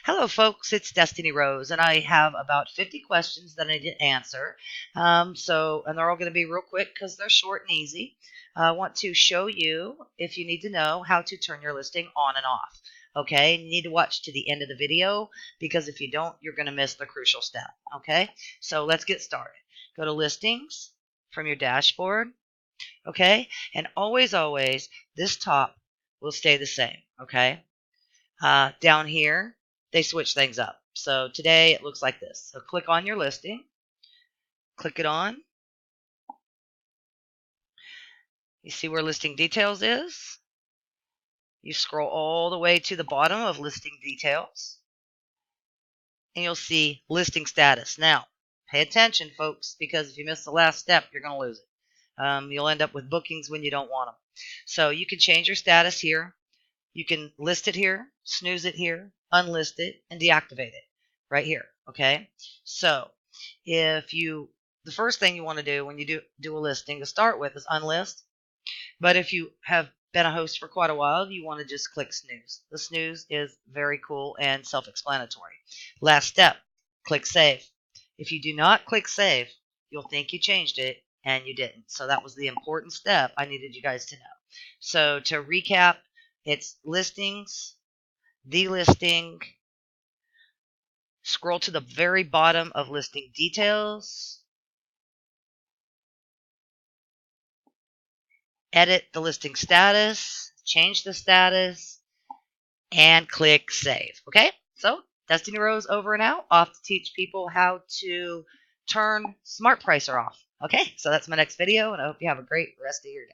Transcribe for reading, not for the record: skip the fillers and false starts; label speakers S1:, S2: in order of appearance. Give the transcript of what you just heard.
S1: Hello, folks. It's Destiny Rose, and I have about 50 questions that I need to answer. And they're all going to be real quick because they're short and easy. I want to show you, if you need to know, how to turn your listing on and off. Okay, you need to watch to the end of the video because if you don't, you're going to miss the crucial step. Okay, so let's get started. Go to listings from your dashboard. Okay, and always, this top will stay the same. Okay. Down here, they switch things up. So today it looks like this. So click on your listing, click it on. You see where listing details is? You scroll all the way to the bottom of listing details, and you'll see listing status. Now, pay attention, folks, because if you miss the last step, you're going to lose it. You'll end up with bookings when you don't want them. So you can change your status here. You can list it here, snooze it here, unlist it, and deactivate it right here. Okay. So the first thing you want to do when you do a listing to start with is unlist. But if you have been a host for quite a while, you want to just click snooze. The snooze is very cool and self-explanatory. Last step, click save. If you do not click save, you'll think you changed it and you didn't. So that was the important step I needed you guys to know. So to recap, it's listings, delisting, scroll to the very bottom of listing details, edit the listing status, change the status, and click save. Okay, so Destiny Rose over and out, off to teach people how to turn Smart Pricer off. Okay, so that's my next video, and I hope you have a great rest of your day.